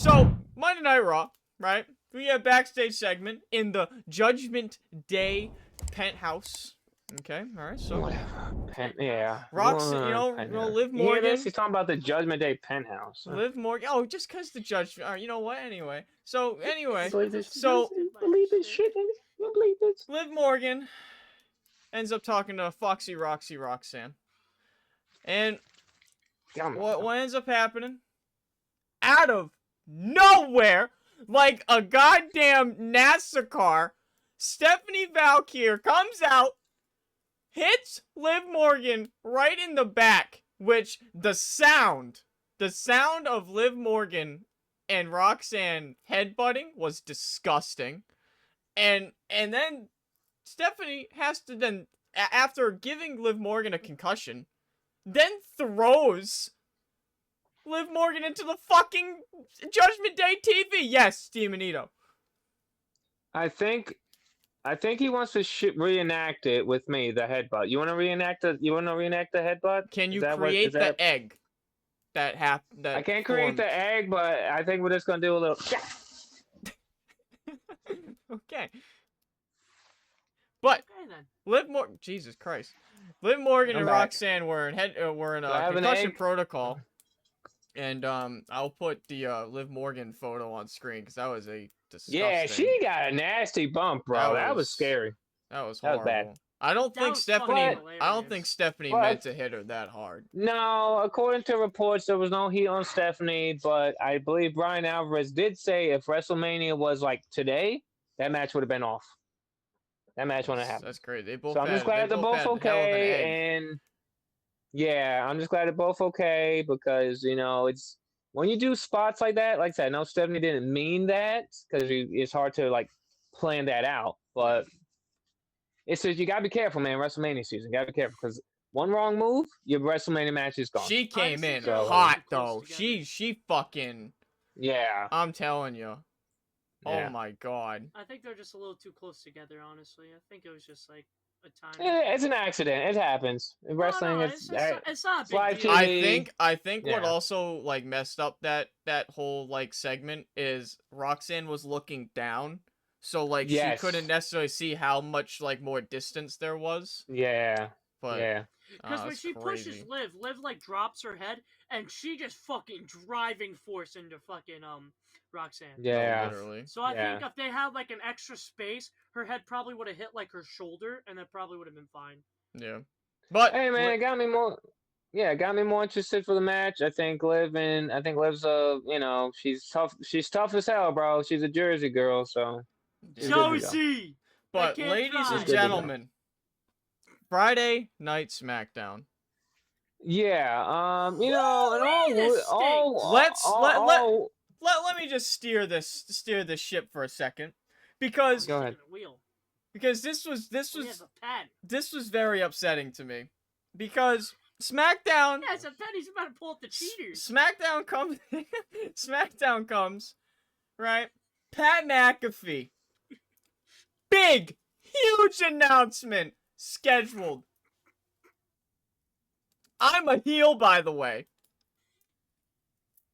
So, Monday Night Raw, right? We have a backstage segment in the Judgment Day penthouse. Okay, alright, so. Whatever. Yeah. Roxanne, Liv You hear this? Morgan. He's talking about the Judgment Day penthouse. Liv Morgan. Oh, just because the judge. You know what? Anyway. So, anyway. Believe this, So, believe this shit, nigga. You believe this? Liv Morgan ends up talking to Foxy Roxanne. And what ends up happening? Out of nowhere, like a goddamn NASA car, Stephanie Valkyr comes out, hits Liv Morgan right in the back, which the sound of Liv Morgan and Roxanne headbutting was disgusting. And then Stephanie has to then, after giving Liv Morgan a concussion, then throws Liv Morgan into the fucking Judgment Day TV. Yes, Demonito. I think he wants to reenact it with me, the headbutt. You want to reenact the headbutt? Can you create the egg that I can't create the egg, but I think we're just gonna do a little. Okay. But Jesus Christ, Liv Morgan and Roxanne were in concussion protocol, and I'll put the Liv Morgan photo on screen because that was a disgusting. Yeah, she got a nasty bump, bro. That was scary. That was horrible. That was bad. I don't think Stephanie meant to hit her that hard. No, according to reports, there was no heat on Stephanie, but I believe Bryan Alvarez did say if WrestleMania was like today, that match would have been off. That match wouldn't have happened. That's great. They both. So I'm just glad they're both okay, and yeah, I'm just glad they're both okay because it's when you do spots like that. Like I said, no, Stephanie didn't mean that because it's hard to like plan that out, but. It's just you gotta be careful, man. WrestleMania season, you gotta be careful because one wrong move, your WrestleMania match is gone. She came in hot though. She fucking. Yeah. I'm telling you. Yeah. Oh my god. I think they're just a little too close together, honestly. I think it was just like a time. It's an accident. It happens. In wrestling, it's not live big deal. I think what also like messed up that whole like segment is Roxanne was looking down. So, like, she couldn't necessarily see how much, like, more distance there was. Yeah. But, yeah. Because when she pushes Liv, like, drops her head, and she just fucking driving force into fucking, Roxanne. Yeah. Literally. So I think if they had, like, an extra space, her head probably would have hit, like, her shoulder, and that probably would have been fine. Yeah. But... Hey, man, it got me more... Yeah, it got me more interested for the match. I think Liv's she's tough. She's tough as hell, bro. She's a Jersey girl, so... Josie! But, ladies and gentlemen, Friday Night SmackDown. Yeah, let me just steer this ship for a second, because go ahead. Because this was very upsetting to me, because SmackDown. Yeah, it's a pen. He's about to pull up the cheaters. SmackDown comes, right? Pat McAfee. Big, huge announcement scheduled. I'm a heel, by the way.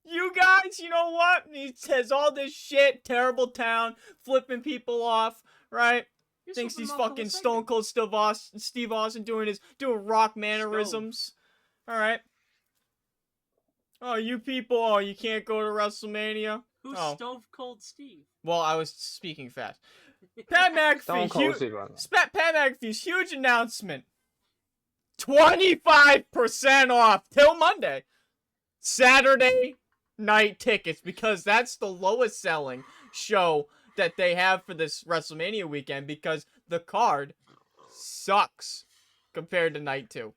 You guys, you know what? He says all this shit, terrible town, flipping people off, right? Thinks he's fucking Stone Cold Steve Austin doing rock mannerisms. Alright. Oh, you people, you can't go to WrestleMania? Who's Stone Cold Steve? Well, I was speaking fast. Pat McAfee's huge announcement. 25% off till Monday. Saturday night tickets, because that's the lowest selling show that they have for this WrestleMania weekend, because the card sucks compared to night 2.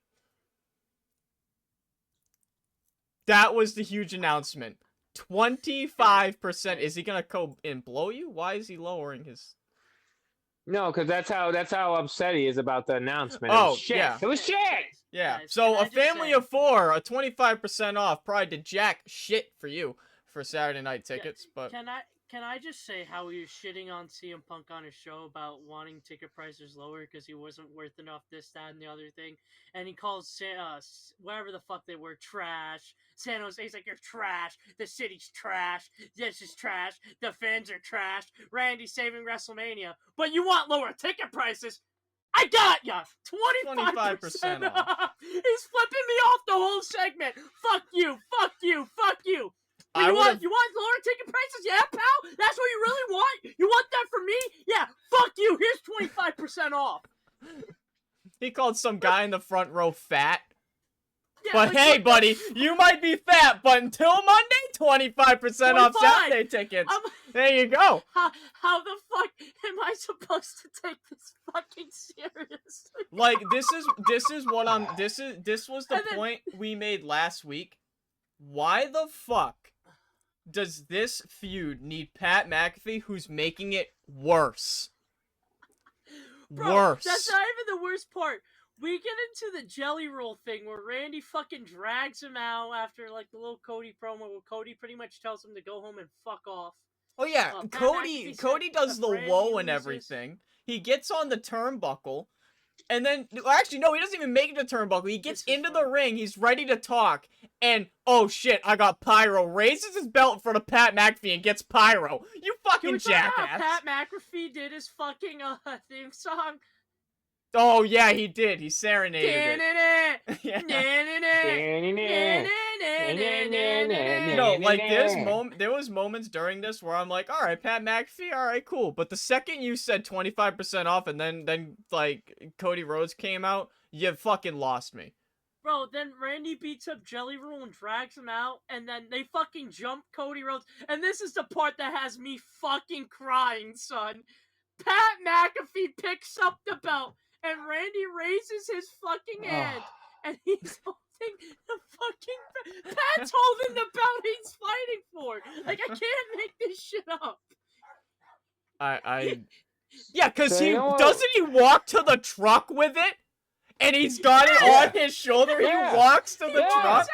That was the huge announcement. 25%. Is he gonna go and blow you? Why is he lowering his... No, because that's how upset he is about the announcement. Oh, it was shit. Yeah. It was shit! Yeah, so a family of 4, a 25% off, probably did jack shit for you for Saturday night tickets, but... Can I just say how he was shitting on CM Punk on his show about wanting ticket prices lower because he wasn't worth enough, this, that, and the other thing, and he calls whatever the fuck they were trash. San Jose's like, you're trash. The city's trash. This is trash. The fans are trash. Randy's saving WrestleMania, but you want lower ticket prices? I got ya! 25% off. He's flipping me off the whole segment. Fuck you! Fuck you! Fuck you! You want lower ticket prices? Yeah, pal? That's what you really want? You want that from me? Yeah, fuck you. Here's 25% off. He called some guy in the front row fat. Yeah, but hey, buddy, you might be fat, but until Monday, 25% off Saturday tickets. There you go. How the fuck am I supposed to take this fucking seriously? Like, this was the point we made last week. Why the fuck does this feud need Pat McAfee, who's making it worse? Bro, worse. That's not even the worst part. We get into the jelly roll thing where Randy fucking drags him out after like the little Cody promo where Cody pretty much tells him to go home and fuck off. Oh yeah, Cody does the whoa and everything. He gets on the turnbuckle, and then actually no, he doesn't even make it to turnbuckle. He gets into the ring. He's ready to talk, and oh shit, I got pyro. Raises his belt in front of Pat McAfee and gets pyro. You fucking jackass. Pat McAfee did his fucking theme song. Oh yeah, he did. He serenaded it. No, like there was moments during this where I'm like, all right, Pat McAfee, all right, cool. But the second you said 25% off, and then like Cody Rhodes came out, you fucking lost me. Bro, then Randy beats up Jelly Roll and drags him out, and then they fucking jump Cody Rhodes, and this is the part that has me fucking crying, son. Pat McAfee picks up the belt. And Randy raises his fucking hand, and he's holding the fucking... Pat's holding the belt he's fighting for! Like, I can't make this shit up. Yeah, because doesn't he walk to the truck with it? And he's got it on his shoulder? He walks to the truck?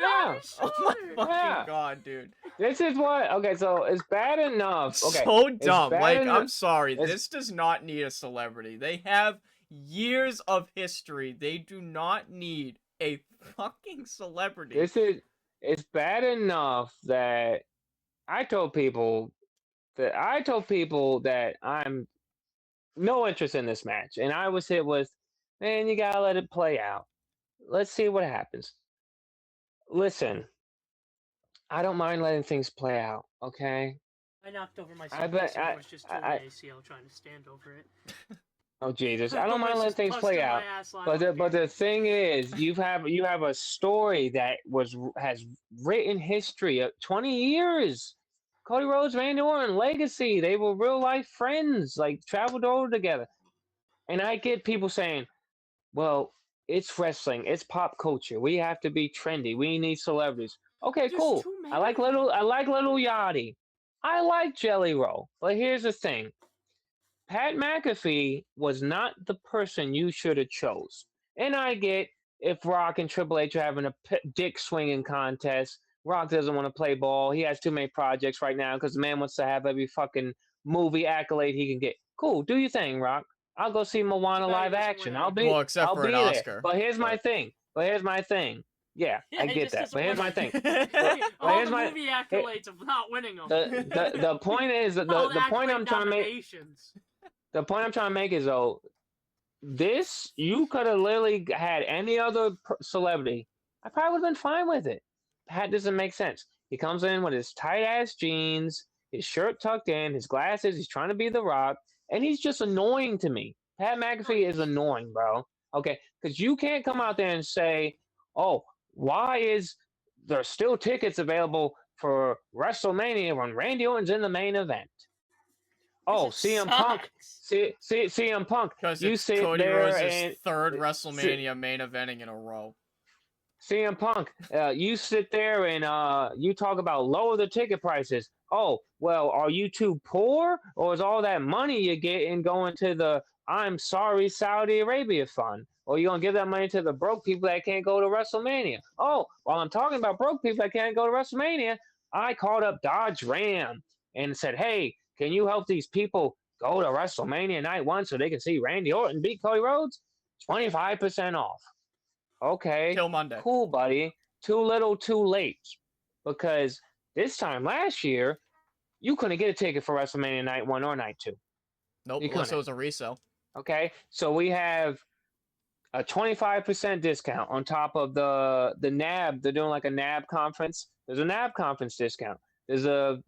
Oh my fucking god, dude. This is what... Okay, so it's bad enough. Okay, so dumb. Like, I'm sorry. This does not need a celebrity. They have... years of history. They do not need a fucking celebrity. It's bad enough that I told people that I'm no interest in this match, and I was hit with, man, you gotta let it play out. Let's see what happens. Listen, I don't mind letting things play out. Okay. I knocked over my son. I was just doing ACL trying to stand over it. Oh Jesus! I don't mind letting things play out, but the thing is, you have a story that has written history of 20 years. Cody Rhodes, Randy Orton, legacy. They were real life friends, like traveled over together. And I get people saying, "Well, it's wrestling, it's pop culture. We have to be trendy. We need celebrities." Okay, cool. I like little Yachty. I like Jelly Roll, but here's the thing. Pat McAfee was not the person you should have chose. And I get if Rock and Triple H are having a dick swinging contest. Rock doesn't want to play ball. He has too many projects right now because the man wants to have every fucking movie accolade he can get. Cool, do your thing, Rock. I'll go see Moana live action. I'll be an Oscar. But here's my thing. Yeah, I get that. But here's my thing. All the movie accolades of not winning them. The point is the point I'm trying to make. The point I'm trying to make is, though, this, you could have literally had any other celebrity. I probably would have been fine with it. Pat doesn't make sense. He comes in with his tight-ass jeans, his shirt tucked in, his glasses, he's trying to be The Rock, and he's just annoying to me. Pat McAfee is annoying, bro. Okay? Because you can't come out there and say, oh, why is there still tickets available for WrestleMania when Randy Orton's in the main event? Oh, CM Punk. CM Punk. Because it's Cody Rhodes' third WrestleMania main eventing in a row. CM Punk, you sit there and you talk about lower the ticket prices. Oh, well, are you too poor? Or is all that money you get in going to the I'm Sorry Saudi Arabia fund? Or you going to give that money to the broke people that can't go to WrestleMania? Oh, while I'm talking about broke people that can't go to WrestleMania, I called up Dodge Ram. and said, "Hey, can you help these people go to WrestleMania Night 1 so they can see Randy Orton beat Cody Rhodes? 25% off." Okay, Till Monday. cool, buddy. Too little, too late. Because this time last year, you couldn't get a ticket for WrestleMania Night 1 or Night 2. Nope, You unless it couldn't. was a resale. Okay, so we have a 25% discount on top of the NAB. They're doing like a NAB conference. There's a NAB conference discount. There's a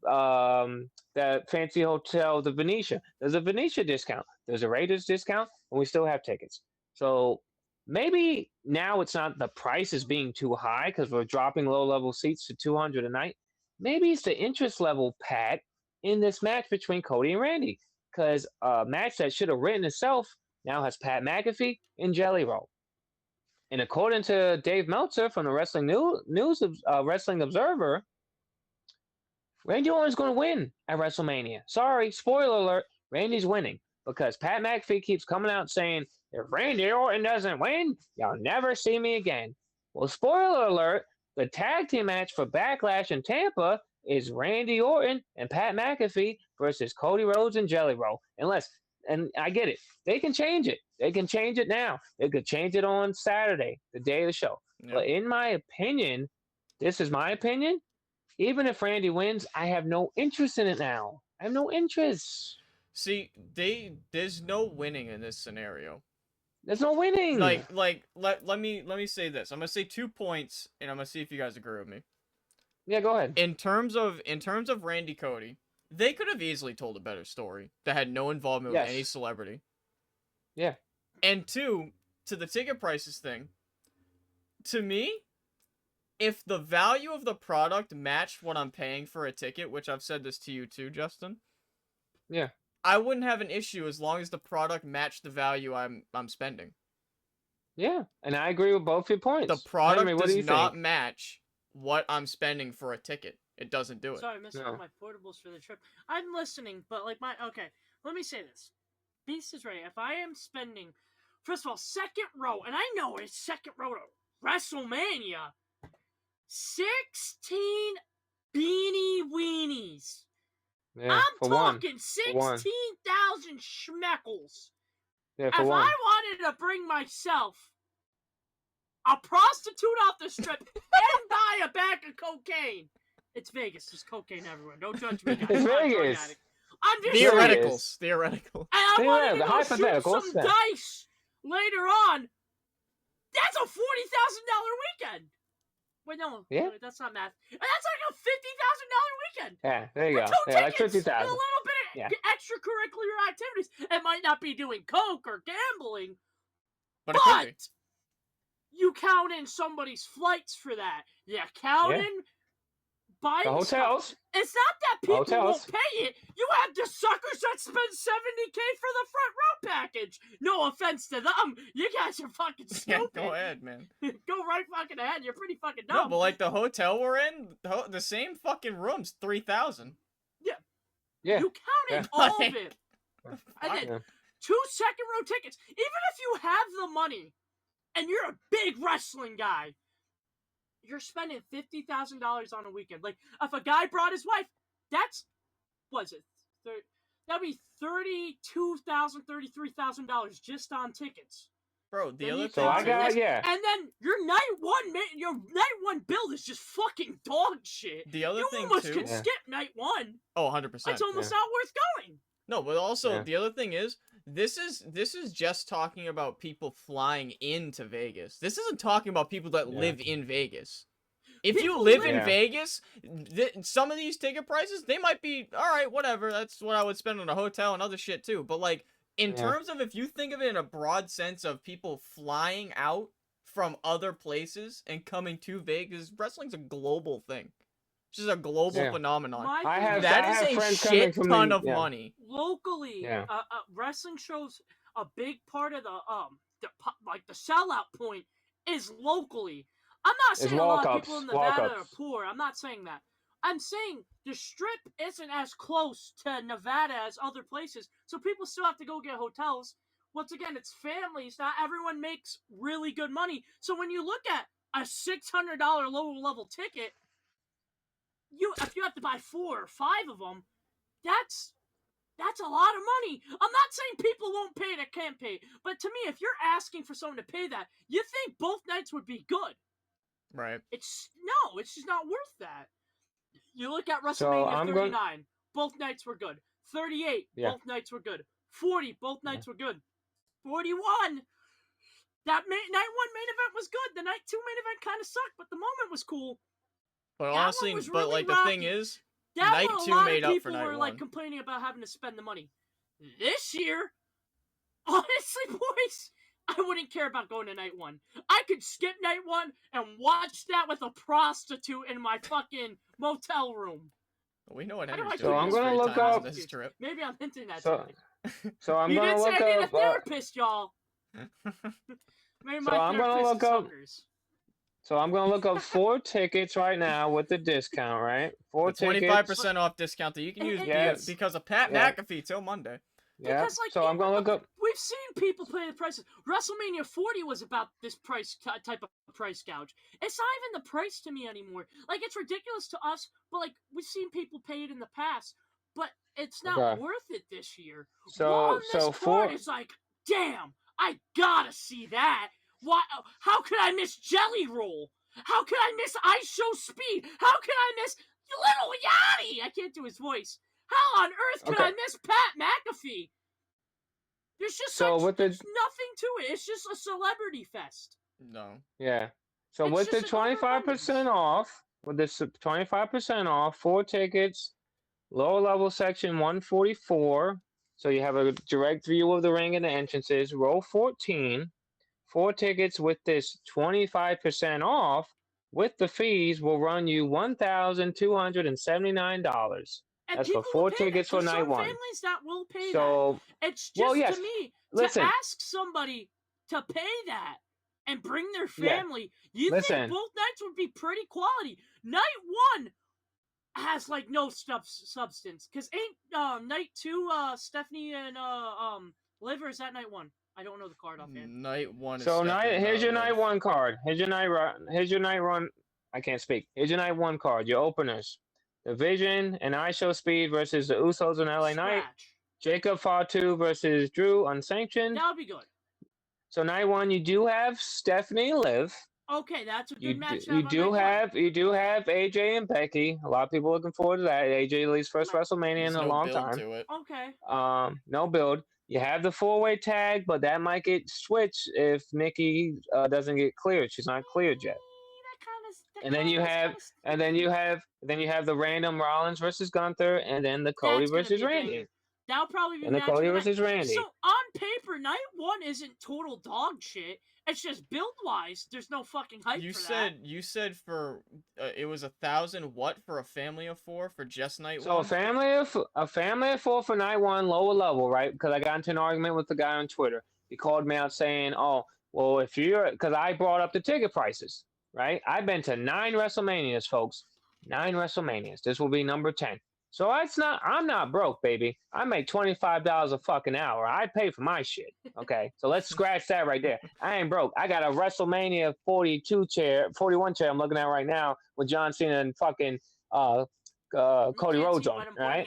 that fancy hotel, the Venetia. There's a Venetia discount. There's a Raiders discount, and we still have tickets. So maybe now it's not the price is being too high because we're dropping low level seats to $200 a night. Maybe it's the interest level, Pat, in this match between Cody and Randy, because a match that should have written itself now has Pat McAfee and Jelly Roll. And according to Dave Meltzer from the Wrestling Observer, Randy Orton's going to win at WrestleMania. Sorry, spoiler alert, Randy's winning because Pat McAfee keeps coming out saying, if Randy Orton doesn't win, you'll never see me again. Well, spoiler alert, the tag team match for Backlash in Tampa is Randy Orton and Pat McAfee versus Cody Rhodes and Jelly Roll. And I get it. They can change it. They can change it now. They could change it on Saturday, the day of the show. Yep. But in my opinion, this is my opinion, even if Randy wins, I have no interest in it now. I have no interest. See, there's no winning in this scenario. There's no winning. Let me say this. I'm gonna say 2 points, and I'm gonna see if you guys agree with me. Yeah, go ahead. In terms of Randy Cody, they could have easily told a better story that had no involvement with any celebrity. Yeah. And 2, to the ticket prices thing, to me, if the value of the product matched what I'm paying for a ticket, which I've said this to you too, Justin. Yeah. I wouldn't have an issue as long as the product matched the value I'm spending. Yeah, and I agree with both your points. The product does not match what I'm spending for a ticket. It doesn't do it. Sorry, I'm missing my portables for the trip. I'm listening, but okay, let me say this. Beast is ready. If I am spending, first of all, second row, and I know it's second row to WrestleMania, 16 beanie weenies. Yeah, I'm talking 16,000 schmeckles. Yeah, if I wanted to bring myself a prostitute off the strip and buy a bag of cocaine, it's Vegas. There's cocaine everywhere. Don't judge me, guys. It's Vegas. I'm just theoretical. And I wanted to go shoot some dice later on. That's a $40,000 weekend. Wait, no, that's not math. And that's like a $50,000 weekend. Yeah, there you go. Yeah, like 50,000. A little bit of extracurricular activities. It might not be doing coke or gambling, but you count in somebody's flights for that. You count in buying the hotels. Stuff. It's not that people won't pay it. You have the suckers that spend $70K for the front row package. No offense to them. You guys are fucking stupid. Yeah, go ahead, man. Go right fucking ahead. You're pretty fucking dumb. No, but like the hotel we're in, the same fucking room's $3,000. Yeah. You counted all of it. And then 2 second row tickets. Even if you have the money and you're a big wrestling guy, you're spending $50,000 on a weekend. Like, if a guy brought his wife, that'd be $32,000, $33,000 just on tickets. Bro, the other thing, and then your night one build is just fucking dog shit. The other thing you almost could skip night 1. Oh, 100%. It's almost not worth going. No, but also the other thing is this is just talking about people flying into Vegas. This isn't talking about people that live in Vegas. If you live in Vegas, some of these ticket prices, they might be all right, whatever. That's what I would spend on a hotel and other shit too. But like in terms of if you think of it in a broad sense of people flying out from other places and coming to Vegas, wrestling's a global thing. It's just a global phenomenon. That is a shit ton of money. Locally, wrestling shows, a big part of the sellout point is locally. I'm not saying a lot of people in Nevada are poor. I'm not saying that. I'm saying the Strip isn't as close to Nevada as other places, so people still have to go get hotels. Once again, it's families. Not everyone makes really good money. So when you look at a $600 lower level ticket, if you have to buy 4 or 5 of them, That's a lot of money. I'm not saying people won't pay that can't pay, but to me, if you're asking for someone to pay that, you think both nights would be good. Right. It's just not worth that. You look at WrestleMania 39, both nights were good. 38, both nights were good. 40, both nights were good. 41, that night 1 main event was good. The night 2 main event kind of sucked, but the moment was cool. But that honestly, really like rocky. the thing is, that night 2 made up for night 1. People were like complaining about having to spend the money. This year, honestly, boys, I wouldn't care about going to night 1. I could skip night 1 and watch that with a prostitute in my fucking motel room. We know what Henry's doing. So I'm gonna look up this trip. Maybe I'm hinting that. So I'm gonna look up. I need a therapist, y'all. Maybe my therapist is hookers. So I'm gonna look up 4 tickets right now with the discount, right? 4 tickets. 25% off discount that you can use because of Pat McAfee till Monday. Yeah. Because, like, so I'm gonna look up. We've seen people pay the prices. WrestleMania 40 was about this price type of price gouge. It's not even the price to me anymore. Like, it's ridiculous to us, but like we've seen people pay it in the past, but it's not worth it this year. So it's like, damn, I gotta see that. Why? How could I miss Jelly Roll? How could I miss Ice Show Speed? How could I miss Little Yachty? I can't do his voice. How on earth could I miss Pat McAfee? There's just there's nothing to it. It's just a celebrity fest. No. Yeah. So with the 25% off, 25% off, 4 tickets, lower level section 144. So you have a direct view of the ring and the entrances. Row 14. 4 tickets with this 25% off with the fees will run you $1,279. That's for 4 tickets for night 1. Families that will pay that. It's just to me to ask somebody to pay that and bring their family. You think both nights would be pretty quality? Night 1 has like no substance because ain't night 2 Stephanie and Liv, or is that night 1? I don't know the card offhand. Night 1 is here's your night 1 card. Here's your night run. I can't speak. Here's your night 1 card. Your openers. The Vision and I Show Speed versus the Usos and LA Knight. Jacob Fatu versus Drew Unsanctioned. That would be good. So night 1 you do have Stephanie and Liv. Okay, that's a good match. You do have AJ and Becky. A lot of people looking forward to that. AJ Lee's first WrestleMania in a long time. Okay. No build. You have the 4-way tag, but that might get switched if Nikki doesn't get cleared. She's not cleared yet. And then you have the random Rollins versus Gunther, and then the Cody versus Randy. That'll probably be the Cody versus Randy. So on paper, night 1 isn't total dog shit. It's just build wise. There's no fucking hype for that. You said for it was 1,000 what for a family of 4 for just night 1. So a family of 4 for night 1, lower level, right? Because I got into an argument with the guy on Twitter. He called me out saying, "Oh, well, because I brought up the ticket prices, right? I've been to 9 WrestleManias, folks. 9 WrestleManias. This will be number 10. So I'm not broke, baby. I make $25 a fucking hour. I pay for my shit. Okay. So let's scratch that right there. I ain't broke. I got a WrestleMania 41 chair I'm looking at right now with John Cena and fucking Cody Rhodes on. Right?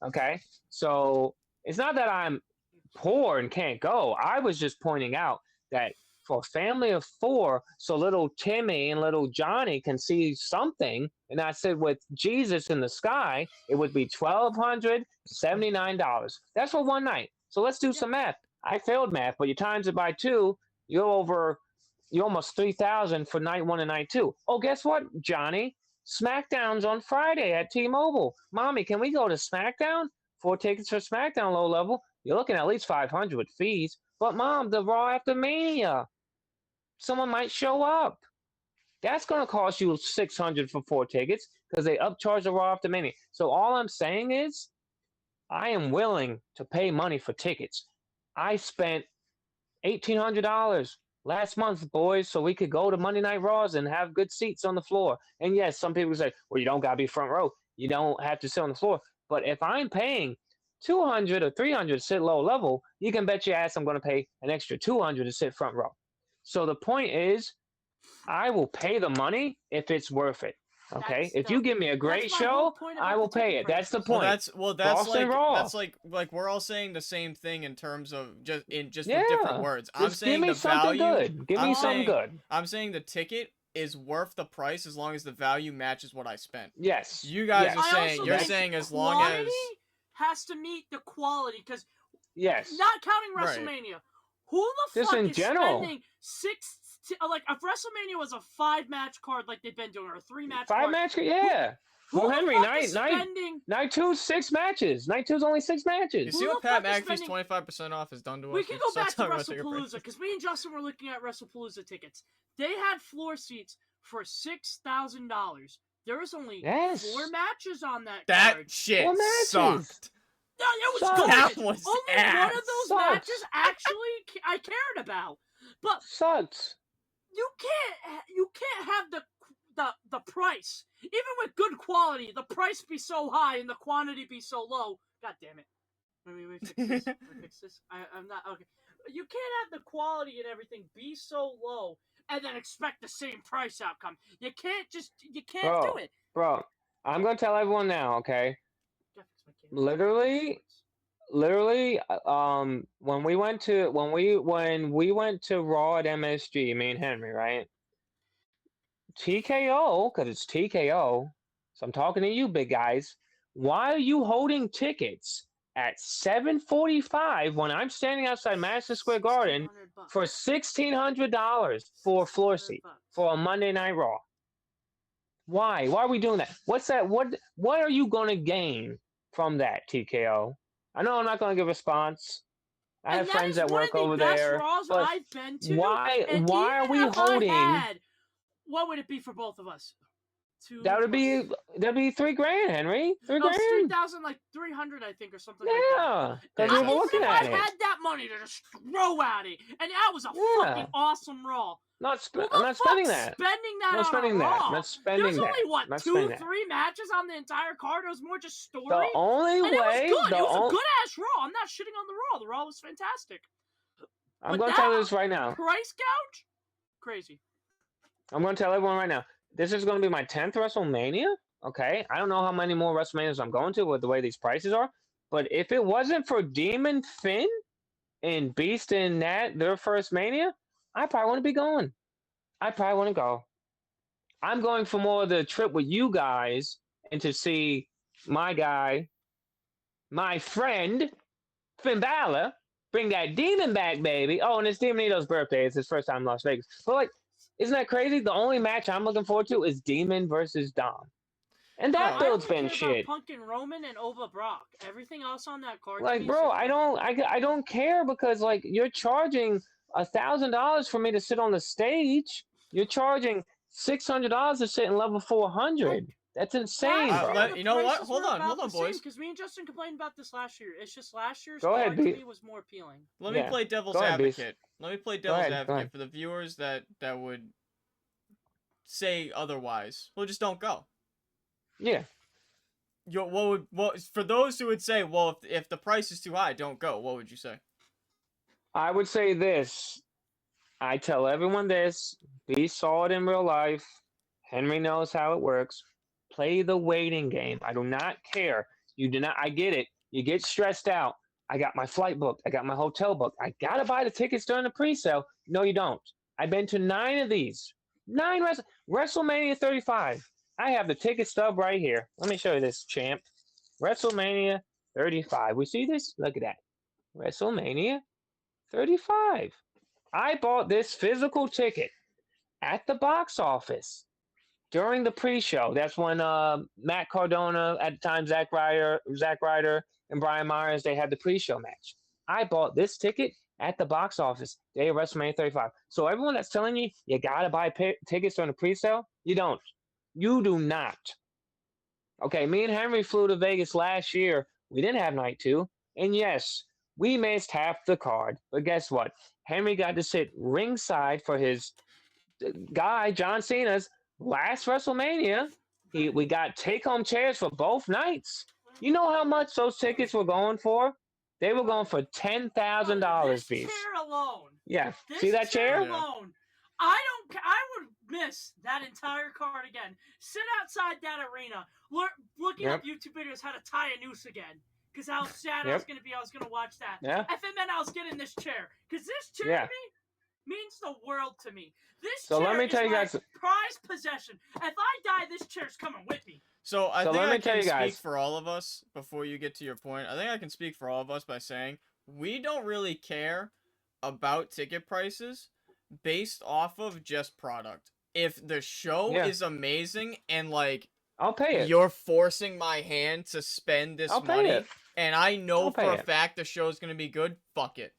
Okay. So it's not that I'm poor and can't go. I was just pointing out that for a family of 4, so little Timmy and little Johnny can see something. And I said, with Jesus in the sky, it would be $1,279. That's for one night. So let's do some math. I failed math, but you times it by 2, you're almost 3,000 for night 1 and night 2. Oh, guess what, Johnny? SmackDown's on Friday at T-Mobile. Mommy, can we go to SmackDown? 4 tickets for SmackDown low level. You're looking at least 500 with fees. But Mom, the Raw after Mania. Someone might show up. That's going to cost you $600 for 4 tickets because they upcharge the Raw after Mania. So all I'm saying is I am willing to pay money for tickets. I spent $1,800 last month, boys, so we could go to Monday Night Raws and have good seats on the floor. And yes, some people say, well, you don't got to be front row. You don't have to sit on the floor. But if I'm paying $200 or $300 to sit low level, you can bet your ass I'm going to pay an extra $200 to sit front row. So the point is, I will pay the money if it's worth it. Okay, if you give me a great show, I will pay it. That's the point. That's like we're all saying the same thing in terms of just with different words. I'm saying the value. Good. Give me something good. I'm saying the ticket is worth the price as long as the value matches what I spent. Yes. You guys are saying saying as long as has to meet the quality because yes, not counting WrestleMania. Right. Who the fuck is spending like if WrestleMania was a 5-match card like they've been doing or a 3-match card? 5-match, yeah. Well, Henry, night 2's 6 matches. Night 2's only 6 matches. You see what Pat McAfee's 25% off has done to us? We can go back to WrestlePalooza because me and Justin were looking at WrestlePalooza tickets. They had floor seats for $6,000. There was only 4 matches on that card. That shit sucked. No, it was good. That was only ass. One of those matches actually I cared about. But sucks. You can't have the price. Even with good quality, the price be so high and the quantity be so low. God damn it. We fix this. We fix this. I'm not okay. You can't have the quality and everything be so low and then expect the same price outcome. You can't do it. Bro, I'm gonna tell everyone now, okay? Literally, when we went to Raw at MSG, me and Henry, right? TKO, because it's TKO, so I'm talking to you big guys. Why are you holding tickets at $745 when I'm standing outside Madison Square Garden for $1,600 for a floor seat for a Monday Night Raw? Why? Why are we doing that? What's that? What are you gonna gain from that, TKO? I know I'm not gonna give a response. I have friends that work over there. But I've been to, why are we holding? What would it be for both of us? That'd be $3,000, Henry. $3,000. 3,000, like 300, I think, or something. Yeah, because we were looking at it. I had that money to just throw at it, and that was a fucking awesome Raw. I'm not spending that. Not spending that. There's only what 2-3 matches on the entire card. It was more just story. The only way. It was good. It was a good ass Raw. I'm not shitting on the Raw. The Raw was fantastic. I'm going to tell you this right now. Price gouge? Crazy. I'm going to tell everyone right now. This is going to be my 10th WrestleMania. Okay, I don't know how many more WrestleManias I'm going to with the way these prices are. But if it wasn't for Demon Finn and Beast and Nat, their first Mania, I probably wouldn't be going. I probably wouldn't go. I'm going for more of the trip with you guys and to see my guy, my friend, Finn Balor, bring that demon back, baby. Oh, and it's Demonito's birthday. It's his first time in Las Vegas. But, like, isn't that crazy? The only match I'm looking forward to is Demon versus Dom. And that build's been shit. Punk and Roman and Ova Brock. Everything else on that card. Like, bro, I don't care because, like, you're charging $1,000 for me to sit on the stage. You're charging $600 to sit in level 400. That's insane, bro. You know what? Hold on, boys. Because me and Justin complained about this last year. It's just last year's card to me was more appealing. Let me play devil's advocate. Let me play devil's advocate for the viewers that would say otherwise. Well, just don't go. Yeah. What for those who would say, well, if the price is too high, don't go. What would you say? I would say this. I tell everyone this. Be solid in real life. Henry knows how it works. Play the waiting game. I do not care. You do not. I get it. You get stressed out. I got my flight booked. I got my hotel booked. I gotta buy the tickets during the pre-sale. No, you don't. I've been to 9 of these. 9 WrestleMania 35. I have the ticket stub right here. Let me show you this, champ. WrestleMania 35. We see this? Look at that. WrestleMania 35. I bought this physical ticket at the box office during the pre-show. That's when Matt Cardona, at the time Zack Ryder, and Brian Myers, they had the pre-show match. I bought this ticket at the box office day of WrestleMania 35. So everyone that's telling you you gotta buy tickets during the pre-sale, you don't. You do not. Okay, me and Henry flew to Vegas last year. We didn't have night 2. And yes, we missed half the card. But guess what? Henry got to sit ringside for his guy, John Cena's last WrestleMania. We got take-home chairs for both nights. You know how much those tickets were going for? They were going for $10,000 This piece. chair alone. Yeah. See that chair? Alone. I would miss that entire card again. Sit outside that arena, looking up YouTube videos how to tie a noose again. Because how sad I was going to be, I was going to watch that. Yeah. If it meant I was getting this chair. Because this chair to me means the world to me. This chair let me tell you guys, prized possession. If I die, this chair's coming with me. So I think I can speak for all of us before you get to your point. I think I can speak for all of us by saying we don't really care about ticket prices based off of just product. If the show is amazing and like I'll pay it. You're forcing my hand to spend this money, and I know for a fact the show's gonna be good. Fuck it.